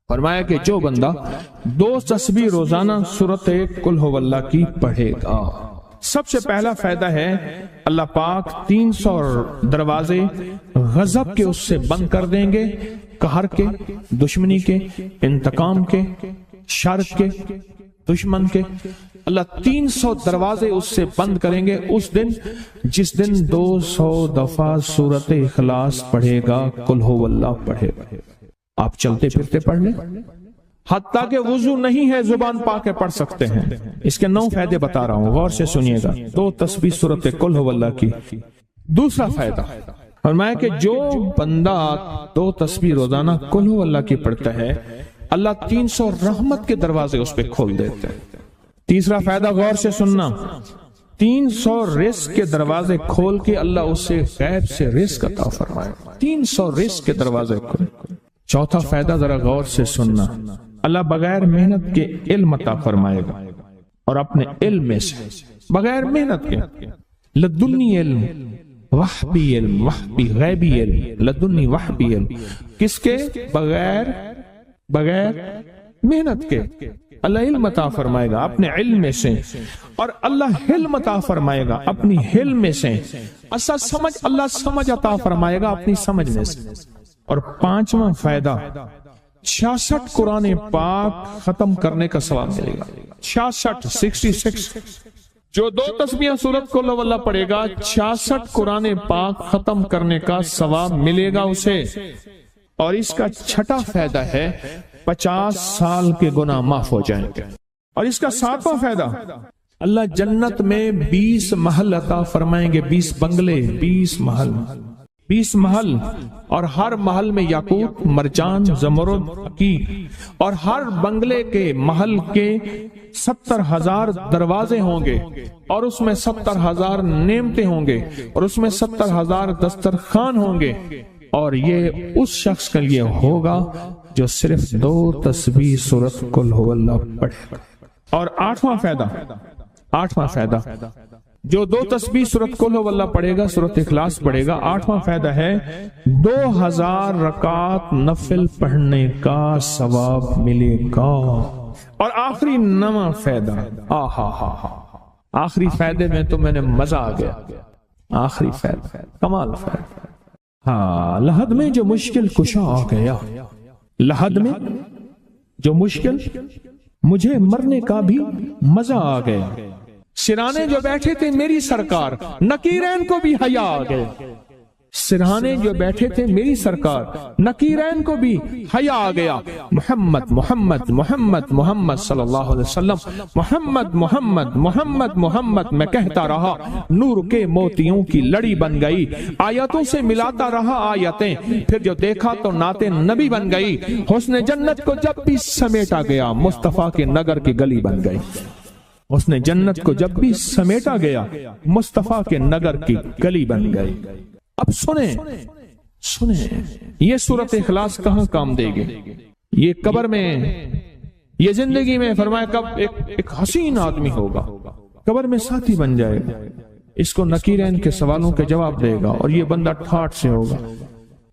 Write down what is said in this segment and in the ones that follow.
فرمایا کہ جو بندہ 2 تسبیح روزانہ سورت قل ہو اللہ کی پڑھے گا، سب سے پہلا فائدہ ہے اللہ پاک 300 دروازے غضب کے اس سے بند کر دیں گے، قہر کے، دشمنی کے، انتقام کے، شر کے، دشمن کے۔ اللہ 300 دروازے اس سے بند کریں گے اس دن جس دن 200 دفعہ سورت اخلاص پڑھے گا، قل ہو اللہ پڑھے گا۔ آپ چلتے پھرتے پڑھ لیں، حتیٰ کہ وضو نہیں ہے زبان پاک کے پڑھ سکتے ہیں۔ اس کے 9 فائدے بتا رہا ہوں، غور سے سنیے گا۔ 2 تسبیح سورت قل ہو اللہ کی۔ دوسرا فائدہ فرمایا کہ جو بندہ 2 تسبیح روزانہ قل ہو اللہ کی پڑھتا ہے، اللہ 300 رحمت کے دروازے اس پہ کھول دیتے ہیں۔ تیسرا فائدہ غور سے سننا، 300 رزق کے دروازے کھول کے اللہ اس سے غیب سے رزق عطا فرمائے، 300 رزق کے دروازے کھول۔ چوتھا فائدہ ذرا غور سے سننا، اللہ بغیر محنت کے علم عطا فرمائے گا، اور اپنے علم میں سے بغیر محنت کے لدنی علم، وحبی علم، وحبی غیبی علم، لدنی وحبی علم، کس کے؟ بغیر محنت کے اللہ علم عطا فرمائے گا اپنے علم میں سے، اور اللہ حلم عطا فرمائے گا اپنی حلم میں سے، اللہ سمجھ عطا فرمائے گا اپنی سمجھ میں سے۔ اور 5واں فائدہ 66 قرآن پاک ختم کرنے کا ثواب ملے گا۔ 66 جو 2 تسبیح سورت قل ہو اللہ پڑھے گا، 66 قرآن پاک ختم کرنے کا ثواب ملے گا اسے۔ اور اس کا 6واں فائدہ ہے 50 سال کے گناہ معاف ہو جائیں گے۔ اور اس کا 7واں فائدہ، اللہ جنت میں 20 محل عطا فرمائیں گے، 20 بنگلے، 20 محل، اور ہر محل میں یاقوت، مرجان، زمرد کی، اور ہر بنگلے کے محل کے 70,000 دروازے ہوں گے، اور اس میں 70,000 نعمتیں ہوں گے، اور اس میں 70,000 دسترخوان ہوں گے، اور یہ اس شخص کے لیے ہوگا جو صرف 2 تسبیح سورت قل ہو اللہ پڑھے گا۔ اور 8واں فائدہ جو 2 تسبیح سورت قل ہو اللہ پڑھے گا، سورت اخلاص پڑھے گا، 8واں فائدہ ہے 2000 رکعت نفل پڑھنے کا ثواب ملے گا۔ اور آخری 9واں فائدہ، آخری فائدے میں تو میں نے مزہ آ گیا، آخری فائدہ کمال فائدہ۔ لحد میں جو مشکل کشا آ گیا، لحد میں جو مشکل، مجھے مرنے کا بھی مزہ آ گیا، سرانے جو بیٹھے تھے میری سرکار، نکیرین کو بھی حیا آ گئے، سرہانے جو بیٹھے تھے میری سرکار، نکیرین کو بھی حیا آ گیا۔ محمد محمد محمد محمد صلی اللہ علیہ وسلم، محمد محمد محمد محمد میں کہتا رہا، نور کے موتیوں کی لڑی بن گئی، آیتوں سے ملاتا رہا آیتیں، پھر جو دیکھا تو نعت نبی بن گئی، حسن جنت کو جب بھی سمیٹا گیا، مصطفیٰ کے نگر کی گلی بن گئی، اس نے جنت کو جب بھی سمیٹا گیا، مصطفیٰ کے نگر کی گلی بن گئی۔ اب سنیں یہ سورت اخلاص کہاں کام دے گی؟ یہ قبر میں، یہ زندگی میں، فرمایا کب ایک حسین آدمی ہوگا، قبر میں ساتھی بن جائے گا، اس کو نکیرین کے سوالوں کے جواب دے گا، اور یہ بندہ ٹھاٹ سے ہوگا۔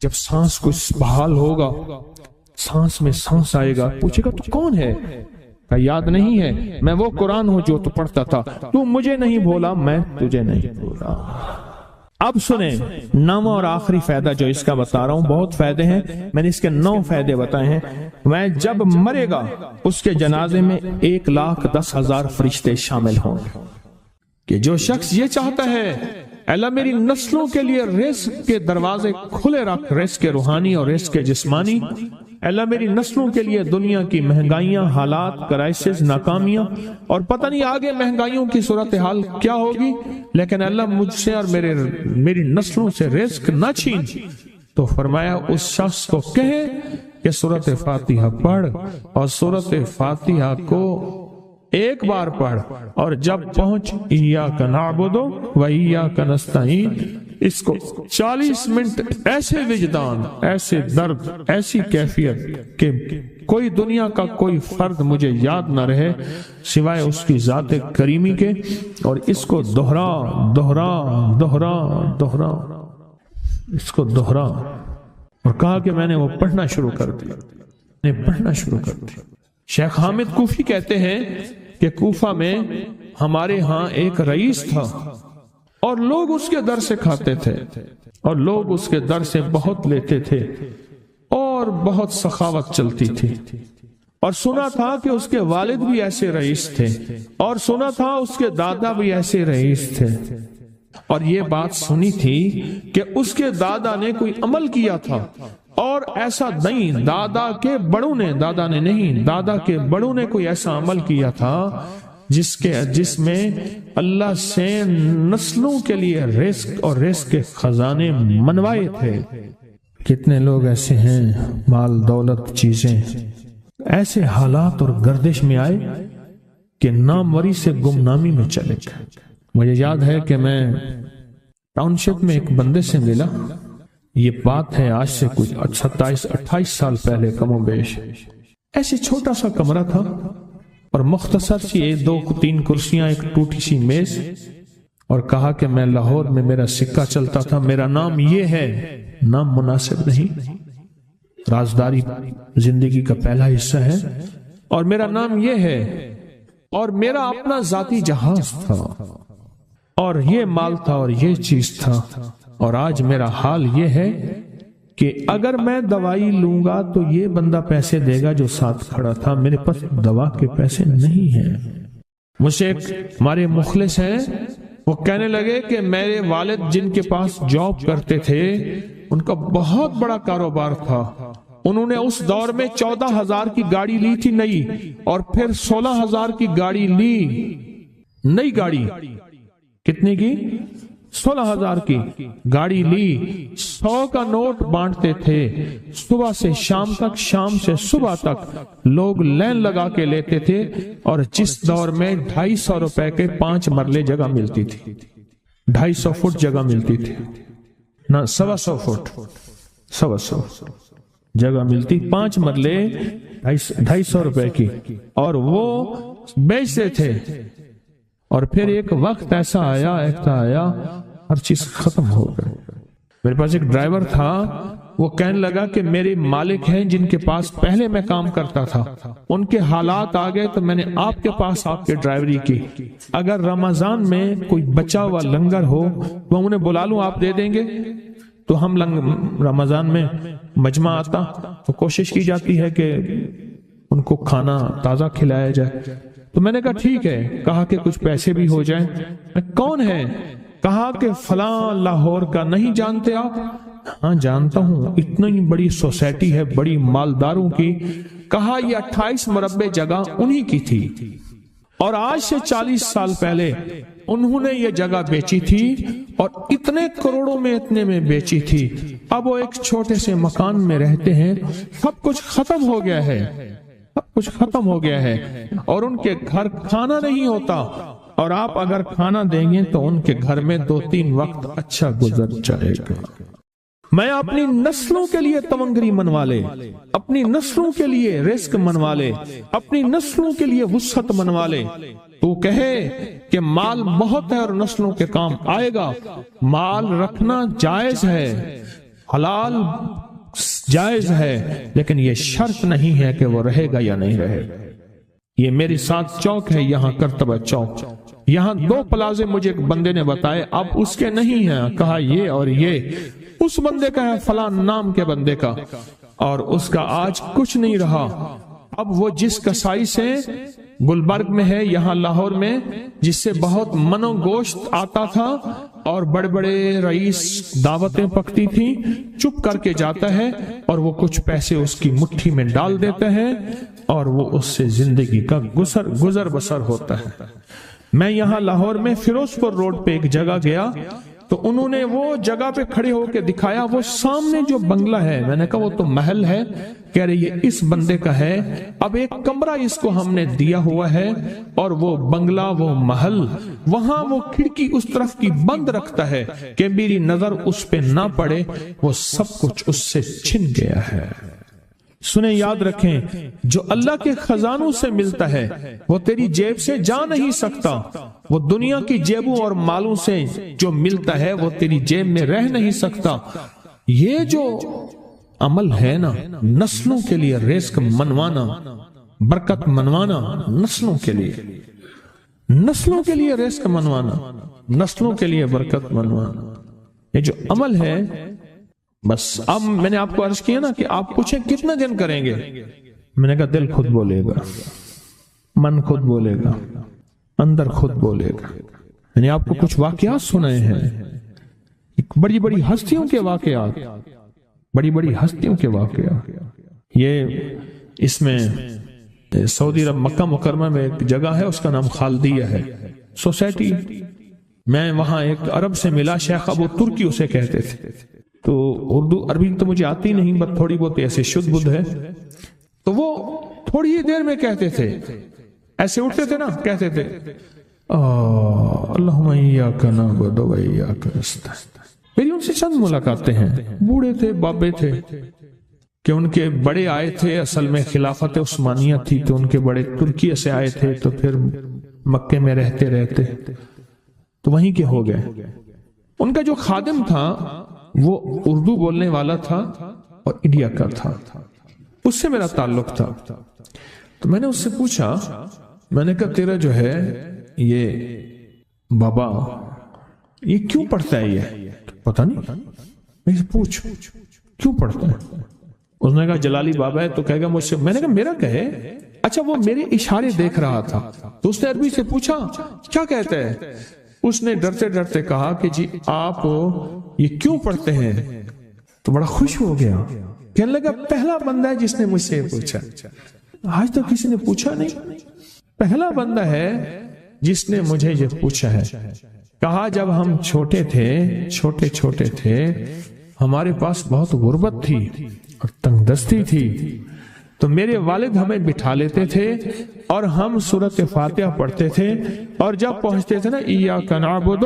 جب سانس کو بحال ہوگا، سانس میں سانس آئے گا، پوچھے گا تو کون ہے؟ کہ یاد نہیں ہے، میں وہ قرآن ہوں جو تو پڑھتا تھا، تو مجھے نہیں بھولا، میں تجھے نہیں بھولا۔ اب سنیں 9واں اور آخری فائدہ جو اس کا بتا رہا ہوں، بہت فائدے ہیں، میں نے اس کے 9 فائدے بتائے ہیں۔ میں جب مرے گا اس کے جنازے میں 1,10,000 فرشتے شامل ہوں گے، کہ جو شخص یہ چاہتا ہے اللہ میری نسلوں کے لیے رزق کے دروازے کھلے رکھ، رزق کے روحانی اور رزق کے جسمانی، اللہ میری نسلوں کے لیے دنیا کی مہنگائیاں، حالات، کرائسس، ناکامیاں، اور پتہ نہیں آگے مہنگائیوں کی صورتحال کیا ہوگی، لیکن اللہ مجھ سے اور میری نسلوں سے رزق نہ چھین، تو فرمایا اس شخص کو کہے کہ سورت فاتحہ پڑھ، اور سورت فاتحہ کو ایک بار پڑھ، اور جب پہنچ ایاک نعبد و ایاک نستعین، اس کو 40 منٹ ایسے وجدان، ایسے درد، ایسی کیفیت کہ کوئی دنیا کا کوئی فرد مجھے یاد نہ رہے سوائے اس کی ذات کریمی کے، اور اس کو دہرا دہرا دہرا دہرا، اس کو دہرا، اور کہا کہ میں نے وہ پڑھنا شروع کر دیا، نے پڑھنا شروع کر دیا۔ شیخ حامد کوفی کہتے ہیں کہ کوفہ میں ہمارے ہاں ایک رئیس تھا اور لوگ اس کے در سے کھاتے تھے اور لوگ اس کے در سے بہت لیتے تھے اور بہت سخاوت چلتی تھی، اور سنا تھا کہ اس کے والد بھی ایسے رئیس تھے اور سنا تھا اس کے دادا بھی ایسے رئیس تھے، اور یہ بات سنی تھی کہ اس کے دادا نے کوئی عمل کیا تھا اور ایسا نہیں، دادا کے بڑوں نے کوئی ایسا عمل کیا تھا جس میں اللہ سے نسلوں کے لیے رزق اور رزق کے خزانے منوائے تھے۔ کتنے لوگ ایسے ہیں، مال دولت چیزیں ایسے حالات اور گردش میں آئے کہ ناموری سے گمنامی میں چلے گئے۔ مجھے یاد ہے کہ میں ٹاؤن شپ میں ایک بندے سے ملا، یہ بات ہے آج سے کچھ 27-28 سال پہلے کم و بیش۔ ایسے چھوٹا سا کمرہ تھا اور مختصر سی 2-3 کرسیاں، ایک ٹوٹی سی میز، اور کہا کہ میں لاہور میں میرا سکہ چلتا تھا، میرا نام یہ ہے، نام مناسب نہیں، رازداری زندگی کا پہلا حصہ ہے، اور میرا نام یہ ہے، اور میرا اپنا ذاتی جہاز تھا اور یہ مال تھا اور یہ چیز تھا، اور آج میرا حال یہ ہے کہ اگر میں دوائی لوں گا تو یہ بندہ پیسے دے گا جو ساتھ کھڑا تھا، میرے پاس دوا کے پیسے نہیں ہیں۔ مجھ سے ایک ہمارے مخلص ہیں، وہ کہنے لگے کہ میرے والد جن کے پاس جاب کرتے تھے ان کا بہت بڑا کاروبار تھا، انہوں نے اس دور میں 14,000 کی گاڑی لی تھی نئی، اور پھر 16,000 کی گاڑی لی، نئی گاڑی کتنے کی؟ 16,000 کی گاڑی لی، 100 کا نوٹ بانٹتے تھے، صبح سے شام تک، شام سے صبح تک لوگ لین لگا کے لیتے تھے، اور جس دور میں 250 روپے کے 5 مرلے جگہ ملتی تھی، 250 فٹ جگہ ملتی تھی، نہ 125 فٹ، 125 جگہ ملتی، 5 مرلے 250 روپے کی، اور وہ بیچتے تھے۔ اور پھر ایک وقت ایسا آیا ہر چیز ختم ہو گئی۔ میرے پاس ایک ڈرائیور تھا، وہ کہنے لگا کہ میرے مالک ہیں جن کے پاس پہلے میں کام کرتا تھا، ان کے حالات آ گئے تو میں نے آپ کے پاس آپ کے ڈرائیوری کی، اگر رمضان میں کوئی بچا ہوا لنگر ہو تو انہیں بلا لوں، آپ دے دیں گے؟ تو ہم رمضان میں مجمع آتا تو کوشش کی جاتی ہے کہ ان کو کھانا تازہ کھلایا جائے، تو میں نے کہا ٹھیک ہے، کہا کہ کچھ پیسے بھی ہو جائیں۔ کون ہے؟ کہا کہ فلاں لاہور کا، نہیں جانتے آپ؟ ہاں جانتا ہوں، اتنی بڑی سوسائٹی ہے بڑی مالداروں کی۔ کہا یہ 28 مربع جگہ انہی کی تھی، اور آج سے 40 سال پہلے انہوں نے یہ جگہ بیچی تھی، اور اتنے کروڑوں میں اتنے میں بیچی تھی، اب وہ ایک چھوٹے سے مکان میں رہتے ہیں، سب کچھ ختم ہو گیا ہے، سب کچھ ختم ہو گیا ہے، اور ان کے گھر کھانا نہیں ہوتا، اور آپ اگر کھانا دیں گے تو ان کے گھر میں 2-3 وقت اچھا گزر جائے گا۔ میں اپنی نسلوں کے لیے تمنگری منوا لے، اپنی نسلوں کے لیے رزق منوا لے، اپنی نسلوں کے لیے وسعت منوا لے۔ تو کہے کہ مال بہت ہے اور نسلوں کے کام آئے گا، مال رکھنا جائز ہے، حلال جائز ہے، لیکن یہ شرط نہیں ہے کہ وہ رہے گا یا نہیں رہے گا۔ یہ میری ساتھ چوک ہے، یہاں کرتبہ چوک، یہاں 2 پلازے مجھے ایک بندے نے بتائے، اب اس کے نہیں ہیں، کہا یہ اور یہ اس بندے کا ہے، فلاں نام کے بندے کا، اور اس کا آج کچھ نہیں رہا۔ اب وہ جس کسائی سے گلبرگ میں ہے، یہاں لاہور میں، جس سے بہت منو گوشت آتا تھا اور بڑے بڑے رئیس دعوتیں پکتی تھیں، چپ کر کے جاتا ہے اور وہ کچھ پیسے اس کی مٹھی میں ڈال دیتے ہیں اور وہ اس سے زندگی کا گزر بسر ہوتا ہے۔ میں یہاں لاہور میں فیروز پور روڈ پہ ایک جگہ گیا تو انہوں نے وہ جگہ پہ کھڑے ہو کے دکھایا، وہ سامنے جو بنگلہ ہے، میں نے کہا وہ تو محل ہے، کہہ رہے یہ اس بندے کا ہے، اب ایک کمرہ اس کو ہم نے دیا ہوا ہے اور وہ بنگلہ وہ محل، وہاں وہ کھڑکی اس طرف کی بند رکھتا ہے کہ میری نظر اس پہ نہ پڑے، وہ سب کچھ اس سے چھن گیا ہے۔ سنیں، یاد رکھیں، جو اللہ کے خزانوں سے ملتا ہے وہ تیری جیب سے جا نہیں سکتا، وہ دنیا کی جیبوں اور مالوں سے جو ملتا ہے وہ تیری جیب میں رہ نہیں سکتا۔ یہ جو عمل ہے نا نسلوں کے لیے رزق منوانا، برکت منوانا، نسلوں کے لیے رزق منوانا، نسلوں کے لیے برکت منوانا، یہ جو عمل ہے بس. اب میں نے آپ کو عرض کیا نا کہ آپ پوچھیں کتنے دن کریں گے، میں نے کہا دل خود بولے گا، من خود بولے گا، اندر خود بولے گا. میں نے آپ کو کچھ واقعات سنائے ہیں، بڑی بڑی ہستیوں کے واقعات، بڑی بڑی ہستیوں کے واقعات. یہ اس میں سعودی عرب مکہ مکرمہ میں ایک جگہ ہے، اس کا نام خالدیہ ہے سوسائٹی. میں وہاں ایک عرب سے ملا، شیخ ابو ترکی اسے کہتے تھے. تو اردو عربی تو مجھے آتی نہیں، بس تھوڑی بہت ایسے شدھ بدھ ہے. تو وہ تھوڑی ہی دیر میں کہتے تھے، ایسے اٹھتے تھے نا، کہتے تھے اللہم ایاک نعبد و ایاک نستعین. میری ان سے چند ملاقاتیں ہیں. بوڑھے تھے، بابے تھے، کہ ان کے بڑے آئے تھے، اصل میں خلافت عثمانیہ تھی تو ان کے بڑے ترکی سے آئے تھے، تو پھر مکے میں رہتے تو وہیں کے ہو گئے. ان کا جو خادم تھا وہ اردو بولنے والا تھا اور انڈیا کا تھا، اس سے میرا تعلق تھا. تو میں نے اس سے پوچھا، میں نے کہا تیرا جو ہے یہ بابا یہ کیوں پڑھتا ہے؟ یہ پتہ نہیں، میں سے پوچھ کیوں پڑھتا ہے؟ اس نے کہا جلالی بابا ہے تو کہے گا مجھ سے. میں نے کہا میرا کہے. اچھا وہ میرے اشارے دیکھ رہا تھا، تو اس نے عربی سے پوچھا کیا کہتا ہے؟ اس نے ڈرتے ڈرتے کہا کہ جی آپ یہ کیوں پڑھتے ہیں؟ تو بڑا خوش ہو گیا، کہنے لگا پہلا بندہ ہے جس نے مجھ سے پوچھا، آج تک کسی نے پوچھا نہیں، پہلا بندہ ہے جس نے مجھے یہ پوچھا ہے. کہا جب ہم چھوٹے تھے ہمارے پاس بہت غربت تھی اور تنگ دستی تھی، تو میرے والد ہمیں بٹھا لیتے تھے اور ہم سورۃ فاتحہ پڑھتے تھے، اور جب پہنچتے تھے نا ایاک نعبد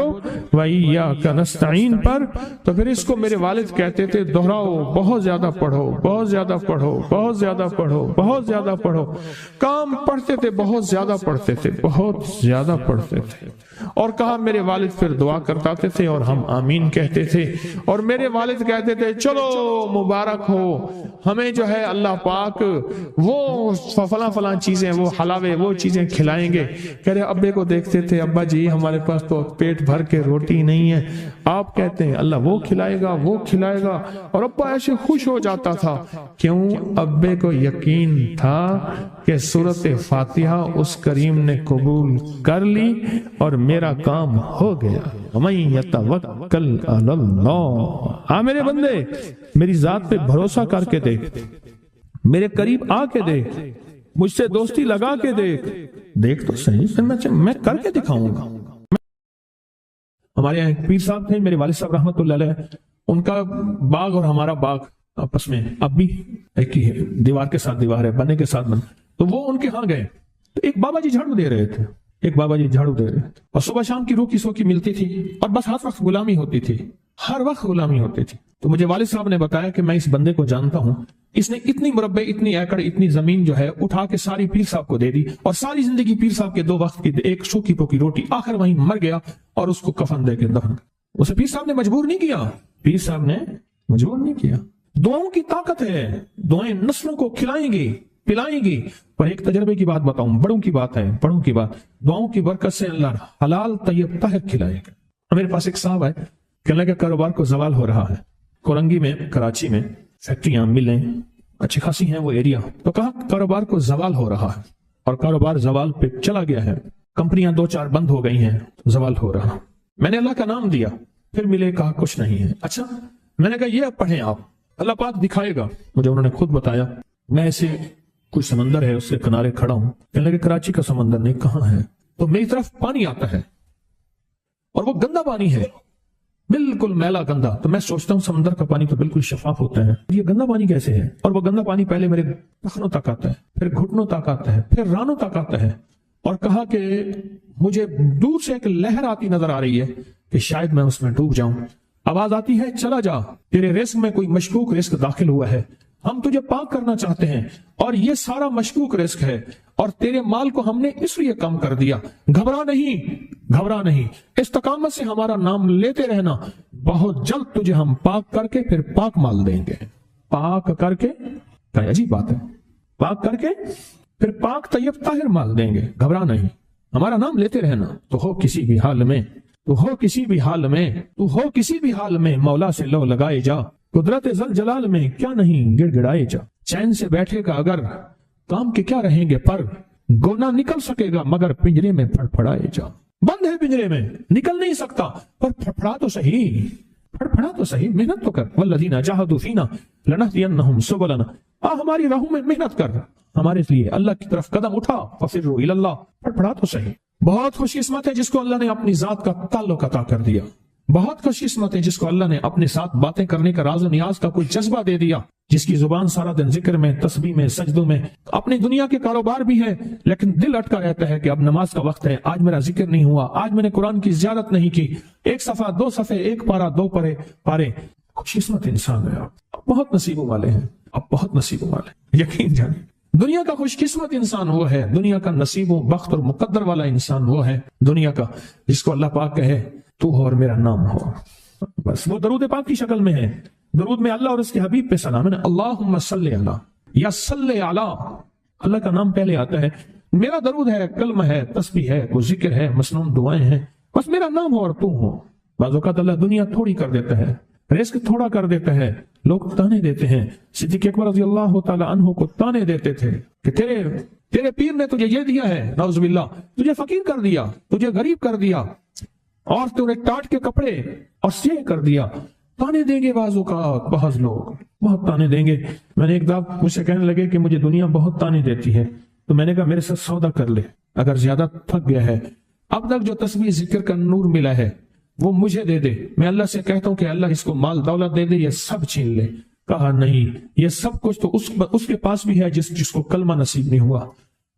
و ایاک نستعین پر، تو پھر اس کو میرے والد کہتے تھے دہراؤ، بہت زیادہ پڑھو، بہت زیادہ پڑھو، بہت زیادہ پڑھو، بہت زیادہ پڑھو. کام پڑھتے تھے، بہت زیادہ پڑھتے تھے، بہت زیادہ پڑھتے تھے. اور کہا میرے والد پھر دعا کرتے تھے اور ہم آمین کہتے تھے، اور میرے والد کہتے تھے چلو مبارک ہو، ہمیں جو ہے اللہ پاک وہ فلاں چیزیں، وہ حلاوے، وہ چیزیں کھلائیں گے. کہہ رہے ابے کو دیکھتے تھے، ابا جی ہمارے پاس تو پیٹ بھر کے روٹی نہیں ہے، آپ کہتے ہیں اللہ وہ کھلائے گا، وہ کھلائے گا. اور ابا ایسے خوش ہو جاتا تھا. کیوں؟ ابے کو یقین تھا کہ سورۃ فاتحہ اس کریم نے قبول کر لی اور میرا کام ہو گیا. وَمَن يَتَوَكَّلْ عَلَى اللَّهِ. ہاں میرے بندے، میری ذات پہ بھروسہ کر کے دیکھ، میرے قریب آ کے دیکھ، مجھ سے دوستی لگا کے دیکھ تو صحیح، پھر میں کر کے دکھاؤں گا. ہمارے یہاں ایک پیر صاحب تھے، میرے والد صاحب رحمۃ اللہ علیہ، ان کا باغ اور ہمارا باغ آپس میں اب بھی ایک ہی ہے، دیوار کے ساتھ دیوار ہے، بنے کے ساتھ بن. تو وہ ان کے ہاں گئے تو ایک بابا جی جھاڑو دے رہے تھے، اور صبح شام کی روکی سوکی ملتی تھی، اور بس ہر وقت غلامی ہوتی تھی، ہر وقت غلامی ہوتی تھی. تو مجھے والد صاحب نے بتایا کہ میں اس بندے کو جانتا ہوں، اس نے اتنی مربع، اتنی ایکڑ، اتنی زمین جو ہے اٹھا کے ساری پیر صاحب کو دے دی، اور ساری زندگی پیر صاحب کے 2 وقت کی ایک سوکھی پوکی روٹی، آخر وہیں مر گیا اور اس کو کفن دے کے دفن. اسے پیر صاحب نے مجبور نہیں کیا، پیر صاحب نے مجبور نہیں کیا. دعاؤں کی طاقت ہے، دعائیں نسلوں کو کھلائیں گی، پلائیں گی. پر ایک تجربے کی بات بتاؤں، بڑوں کی بات ہے، بڑوں کی بات، دعاؤں کی برکت سے اللہ حلال طیب طاہر کھلائے گا. میرے پاس ایک صاحب ہے، کہنے لگا کاروبار کو زوال ہو رہا ہے، کورنگی میں، کراچی میں فیکٹریاں، ملیں اچھی خاصی ہیں وہ ایریا. تو کہا کاروبار کو زوال ہو رہا ہے، اور کاروبار زوال پہ چلا گیا ہے، کمپنیاں 2-4 بند ہو گئی ہیں، زوال ہو رہا. میں نے اللہ کا نام دیا، پھر ملے، کہا کچھ نہیں ہے. اچھا، میں نے کہا یہ اب پڑھیں آپ، اللہ پاک دکھائے گا. مجھے انہوں نے خود بتایا، میں ایسے کوئی سمندر ہے اس کے کنارے کھڑا ہوں، کہنے لگے کراچی کا سمندر نہیں، کہاں ہے؟ تو میری طرف پانی آتا ہے اور وہ گندا پانی ہے، بالکل میلا گندا. تو میں سوچتا ہوں سمندر کا پانی تو بالکل شفاف ہوتا ہے، یہ گندا پانی کیسے ہے؟ اور وہ گندا پانی پہلے میرے ٹخنوں تک آتا ہے، پھر گھٹنوں تک آتا ہے، پھر رانوں تک آتا ہے. اور کہا کہ مجھے دور سے ایک لہر آتی نظر آ رہی ہے کہ شاید میں اس میں ڈوب جاؤں. آواز آتی ہے چلا جا، تیرے رزق میں کوئی مشکوک رزق داخل ہوا ہے، ہم تجھے پاک کرنا چاہتے ہیں، اور یہ سارا مشکوک رزق ہے، اور تیرے مال کو ہم نے اس لیے کم کر دیا. گھبرا نہیں، استقامت سے ہمارا نام لیتے رہنا، بہت جلد تجھے ہم پاک کر کے پھر پاک مال دیں گے. پاک کر کے، کیا عجیب بات ہے، پاک کر کے پھر پاک طیب طاہر مال دیں گے، گھبرا نہیں، ہمارا نام لیتے رہنا، تو ہو کسی بھی حال میں، تو ہو کسی بھی حال میں، تو ہو کسی بھی حال میں مولا سے لو لگائے جا، قدرت ذل جلال میں کیا نہیں گڑ گڑائے جا، چین سے بیٹھے گا اگر کام کے کیا رہیں گے پر، گونا نکل سکے گا مگر پنجرے میں پھڑ پھڑائے جا، بند ہے پنجرے میں نکل نہیں سکتا پر پھڑپڑا تو صحیح، پھڑپڑا تو صحیح، محنت تو کر، والذین جاہدوا فینا لنہدینہم سبلنا، ہماری راہوں میں محنت کر، ہمارے لیے اللہ کی طرف قدم اٹھا، ففروا الی اللہ، پھڑپڑا تو صحیح۔ بہت خوش قسمت ہے جس کو اللہ نے اپنی ذات کا تعلق عطا کر دیا، بہت خوش قسمت ہے جس کو اللہ نے اپنے ساتھ باتیں کرنے کا راز و نیاز کا کوئی جذبہ دے دیا، جس کی زبان سارا دن ذکر میں، تسبیح میں، سجدوں میں، اپنی دنیا کے کاروبار بھی ہے لیکن دل اٹکا رہتا ہے کہ اب نماز کا وقت ہے، آج میرا ذکر نہیں ہوا، آج میں نے قرآن کی زیارت نہیں کی، ایک صفحہ، دو صفحے، ایک پارہ، دو پارے، خوش قسمت انسان ہے آپ بہت نصیبوں والے ہیں، آپ بہت نصیبوں والے، یقین جانیں دنیا کا خوش قسمت انسان وہ ہے، دنیا کا نصیب و بخت اور مقدر والا انسان وہ ہے دنیا کا جس کو اللہ پاک کہے تو ہو اور میرا نام ہو، بس وہ درود پاک کی شکل میں ہے، درود میں اللہ اور اس کے حبیب پہ سلام ہے، اللہم صلی علی یا صلی علی، اللہ کا نام پہلے آتا ہے، میرا درود ہے، کلمہ ہے، تسبیح ہے، کوئی ذکر ہے، مسنون دعائیں ہیں، بس میرا نام ہو اور تم ہو۔ بعض اوقات اللہ دنیا تھوڑی کر دیتا ہے، رزق تھوڑا کر دیتا ہے، لوگ تانے دیتے ہیں، صدیق اکبر رضی اللہ تعالی عنہ کو تانے دیتے تھے کہ تیرے پیر نے تجھے یہ دیا ہے، نعوذ باللہ، تجھے فقیر کر دیا، تجھے غریب کر دیا، اور تُونے ٹاٹ کے کپڑے اور سیہ کر دیا، تانے دیں گے بعض اوقات، بعض لوگ بہت تانے دیں گے۔ میں نے ایک دفعہ مجھ سے کہنے لگے کہ مجھے دنیا بہت تانے دیتی ہے، تو میں نے کہا میرے ساتھ سودا کر لے، اگر زیادہ تھک گیا ہے، اب تک جو تسبیح ذکر کا نور ملا ہے وہ مجھے دے دے، میں اللہ سے کہتا ہوں کہ اللہ اس کو مال دولت دے دے، یہ سب چھین لے۔ کہا نہیں، یہ سب کچھ تو اس کے پاس بھی ہے جس کو کلمہ نصیب نہیں ہوا،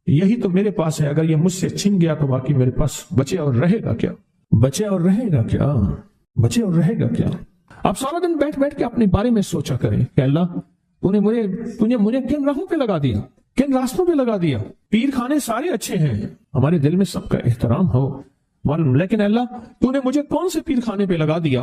یہی تو میرے پاس ہے، اگر یہ مجھ سے چھن گیا تو باقی میرے پاس بچے اور رہے گا کیا، بچے اور رہے گا کیا، بچے اور رہے گا کیا۔ آپ سارا دن بیٹھ بیٹھ کے اپنے بارے میں سوچا کریں کہ اللہ تُونے مجھے کن راہوں پہ لگا دیا، کن راستوں پہ لگا دیا۔ پیر خانے سارے اچھے ہیں، ہمارے دل میں سب کا احترام ہو، لیکن اللہ تو نے مجھے کون سے پیر خانے پہ لگا دیا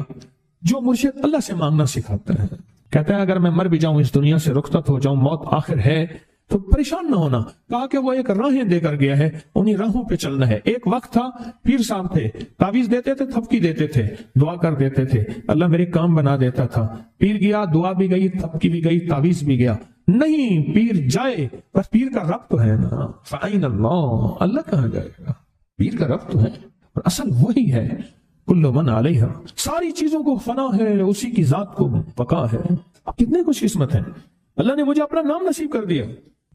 جو مرشد اللہ سے مانگنا سکھاتا ہے۔ کہتا ہے اگر میں مر بھی جاؤں، اس دنیا سے رخصت ہو جاؤں، موت آخر ہے، تو پریشان نہ ہونا۔ کہا کہ وہ ایک راہیں دے کر گیا ہے، انہی راہوں پہ چلنا ہے۔ ایک وقت تھا پیر صاحب تھے، تعویذ دیتے تھے، تھپکی دیتے تھے، دعا کر دیتے تھے، اللہ میرے کام بنا دیتا تھا۔ پیر گیا، دعا بھی گئی، تھپکی بھی گئی، تعویذ بھی گیا۔ نہیں، پیر جائے پر پیر کا رب تو ہے نا، فَأَيْنَ اللَّهُ، اللہ کہاں جائے گا، پیر کا رب تو ہے، اور اصل وہی ہے۔ کل من علیہا، ساری چیزوں کو فنا ہے، اسی کی ذات کو بقا ہے۔ اب کتنے خوش قسمت ہیں، اللہ نے مجھے اپنا نام نصیب کر دیا،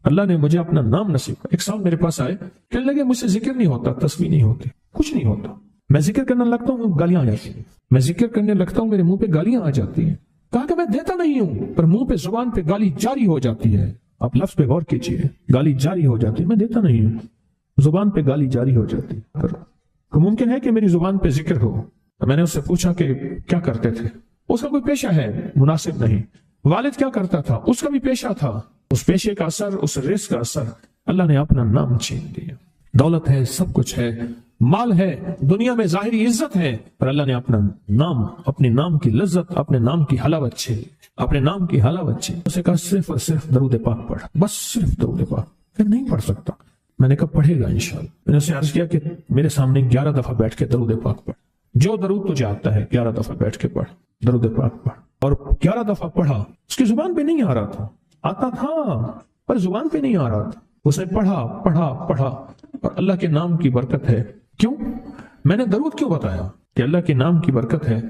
اللہ نے مجھے اپنا نام نصیب کر۔ ایک صاحب میرے پاس آئے، کہنے لگے مجھ سے ذکر نہیں ہوتا، تسبیح نہیں ہوتی، کچھ نہیں ہوتا، میں ذکر کرنے لگتا ہوں گالیاں آ جاتی ہیں، میں ذکر کرنے لگتا ہوں میرے منہ پہ گالیاں آ جاتی ہیں۔ کہا کہ میں دیتا نہیں ہوں، پر منہ پہ زبان پہ گالی جاری ہو جاتی ہے۔ آپ لفظ پہ غور کیجیے، گالی جاری ہو جاتی ہے، میں دیتا نہیں ہوں، زبان پہ گالی جاری ہو جاتی ہے۔ تو ممکن ہے کہ میری زبان پہ ذکر ہو۔ میں نے اس سے پوچھا کہ کیا کرتے تھے، اس کا کوئی پیشہ ہے، مناسب نہیں۔ والد کیا کرتا تھا، اس کا بھی پیشہ تھا، اس پیشے کا اثر، اس رزق کا اثر، اللہ نے اپنا نام چھین دیا۔ دولت ہے، سب کچھ ہے، مال ہے، دنیا میں ظاہری عزت ہے، پر اللہ نے اپنا نام، اپنے نام کی لذت، اپنے نام کی حلاوت چھین، اپنے نام کی حلاوت چھین۔ اسے کہا صرف اور صرف درود پاک پڑھ، بس صرف درود پاک۔ پھر نہیں پڑھ سکتا، میں نے کہا پڑھے گا انشاءاللہ۔ میں نے اسے عرض کیا کہ میرے سامنے 11 دفعہ بیٹھ کے درود پاک پڑھ، جو درود تجھے آتا ہے 11 دفعہ بیٹھ کے پڑھ، درود پاک پڑھ۔ اور 11 دفعہ پڑھا، اس کی زبان پہ نہیں آ رہا تھا، آتا تھا پر زبان پہ نہیں آ رہا تھا، اس نے پڑھا پڑھا پڑھا، اور اللہ کے نام کی برکت ہے۔ کیوں میں نے درود کیوں بتایا کہ اللہ کے نام کی برکت ہے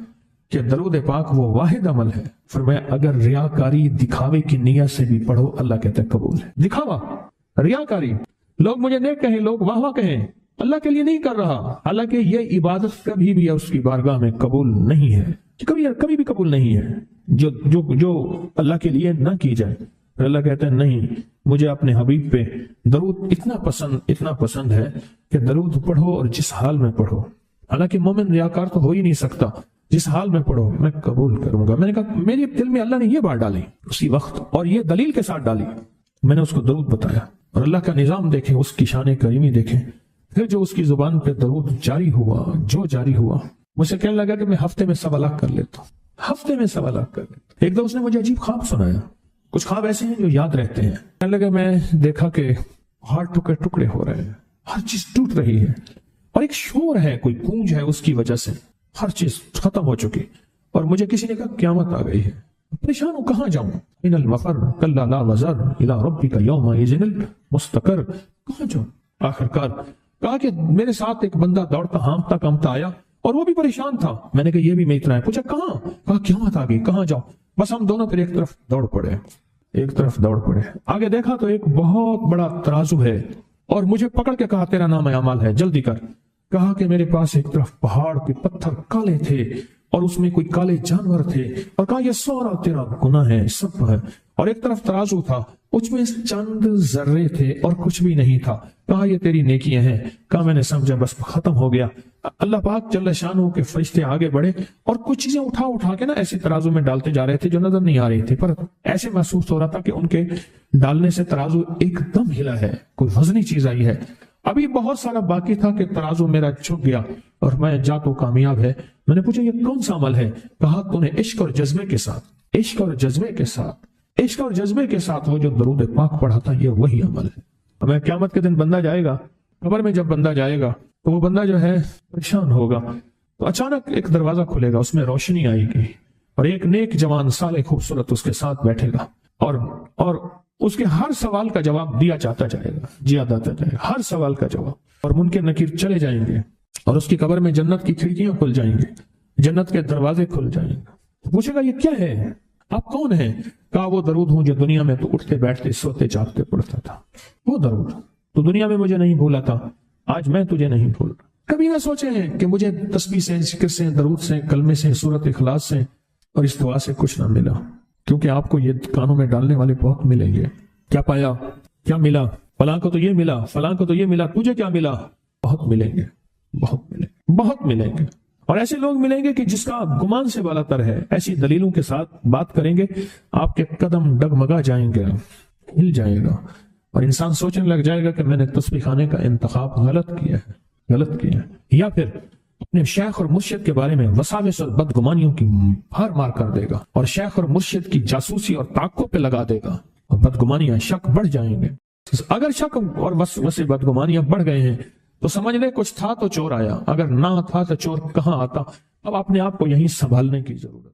کہ درود پاک وہ واحد عمل ہے، فرمایا اگر ریاکاری، دکھاوے کی نیت سے بھی پڑھو، اللہ کہتا ہے قبول ہے۔ دکھاوا، ریاکاری، لوگ مجھے نیک کہیں، لوگ واہ واہ کہیں، اللہ کے لیے نہیں کر رہا، حالانکہ یہ عبادت کبھی بھی اس کی بارگاہ میں قبول نہیں ہے، کبھی بھی قبول نہیں ہے جو اللہ کے لیے نہ کی جائے۔ پھر اللہ کہتا ہے نہیں، مجھے اپنے حبیب پہ درود اتنا پسند ہے کہ درود پڑھو اور جس حال میں پڑھو، حالانکہ مومن ریاکار تو ہو ہی نہیں سکتا، جس حال میں پڑھو میں قبول کروں گا۔ میں نے کہا میرے دل میں اللہ نے یہ بات ڈالی اسی وقت، اور یہ دلیل کے ساتھ ڈالی، میں نے اس کو درود بتایا، اور اللہ کا نظام دیکھیں، اس کی شان کریمی دیکھیں۔ پھر جو اس کی زبان پہ درود جاری ہوا، جو جاری ہوا، مجھ سے کہنے لگا کہ میں ہفتے میں 1.25 لاکھ کر لیتا ہوں، ہفتے میں 1.25 لاکھ کر لیتا ہوں۔ ایک دو اس نے مجھے عجیب خواب سنایا، کچھ خواب ایسے ہیں جو یاد رہتے ہیں. کہنے لگا میں دیکھا کہ پہاڑ ٹکڑے ٹکڑے ہو رہے ہیں، ہر چیز ٹوٹ رہی ہے، اور ایک شور ہے، کوئی گونج ہے، اس کی وجہ سے ہر چیز ختم ہو چکی. اور مجھے کسی نے کہا قیامت آ گئی ہے. پریشان ہوں، کہاں جاؤں؟ ان المفر کلا لا وزر الى ربک یومئذ المستقر. کہاں جاؤں؟ آخرکار کہا کہ میرے ساتھ ایک بندہ دوڑتا ہانپتا کامتا آیا اور وہ بھی پریشان تھا. میں نے کہا یہ بھی میں اتنا ہے. پوچھا کہاں؟ کہا قیامت آ گئی، کہاں جاؤں؟ بس ہم دونوں پھر ایک طرف دوڑ پڑے. آگے دیکھا تو ایک بہت بڑا ترازو ہے اور مجھے پکڑ کے کہا تیرا نام اعمال ہے، جلدی کر. کہا کہ میرے پاس ایک طرف پہاڑ کے پتھر کالے تھے اور اس میں کوئی کالے جانور تھے، اور کہا یہ سارا تیرا گناہ ہے، سب ہے. اور ایک طرف ترازو تھا، اس میں چند ذرے تھے اور کچھ بھی نہیں تھا. کہا یہ تیری نیکیاں ہیں. کہا میں نے سمجھا بس ختم ہو گیا. اللہ پاک جل شانہ کے فرشتے آگے بڑھے اور کچھ چیزیں اٹھا کے نا ایسے ترازو میں ڈالتے جا رہے تھے جو نظر نہیں آ رہی تھی، پر ایسے محسوس ہو رہا تھا کہ ان کے ڈالنے سے ترازو ایک دم ہلا ہے، کوئی وزنی چیز آئی ہے. ابھی بہت سارا باقی تھا کہ ترازو میرا جھک گیا اور میں جا تو کامیاب ہے. میں نے پوچھا یہ کون سا عمل ہے؟ کہا تو نے عشق اور جذبے کے ساتھ وہ جو درود پاک پڑھا تھا، یہ وہی عمل ہے. ہمیں قیامت کے دن بندہ جائے گا قبر میں، جب بندہ جائے گا تو وہ بندہ جو ہے پریشان ہوگا. تو اچانک ایک دروازہ کھلے گا، اس میں روشنی آئے گی اور ایک نیک جوان صالح خوبصورت اس کے ساتھ بیٹھے گا اور اس کے ہر سوال کا جواب دیا جاتا جائے گا، ہر سوال کا جواب. اور منکر نکیر چلے جائیں گے اور اس کی قبر میں جنت کی کھڑکیاں کھل جائیں گے، جنت کے دروازے کھل جائیں گے. پوچھے گا یہ کیا ہے؟ آپ کون ہیں؟ کہا وہ درود ہوں جو دنیا میں تو اٹھتے بیٹھتے سوتے جاگتے پڑھتا تھا. وہ درود تو دنیا میں مجھے نہیں بھولا تھا، آج میں تجھے نہیں بھول رہا. کبھی نہ سوچے ہیں کہ مجھے تسبیح سے، ذکر سے، درود سے، کلمے سے، سورت اخلاص سے اور اس دعا سے کچھ نہ ملا، کیونکہ آپ کو یہ کانوں میں ڈالنے والے بہت ملیں گے. کیا پایا؟ کیا ملا؟ فلاں کو تو یہ ملا، فلاں کو تو یہ ملا، تجھے کیا ملا؟ بہت ملیں گے. اور ایسے لوگ ملیں گے کہ جس کا گمان سے بالا تر ہے. ایسی دلیلوں کے ساتھ بات کریں گے، آپ کے قدم ڈگمگا جائیں گے، ہل جائے گا، اور انسان سوچنے لگ جائے گا کہ میں نے تسبیح خانے کا انتخاب غلط کیا ہے. یا پھر اپنے شیخ اور مرشد کے بارے میں وساوس اور بدگمانیوں کی بھار مار کر دے گا اور شیخ اور مرشد کی جاسوسی اور تعقب پہ لگا دے گا اور بدگمانیاں، شک بڑھ جائیں گے. اگر شک اور وسوسے بدگمانیاں بڑھ گئے ہیں تو سمجھ لے کچھ تھا تو چور آیا، اگر نہ تھا تو چور کہاں آتا. اب اپنے آپ کو یہیں سنبھالنے کی ضرورت.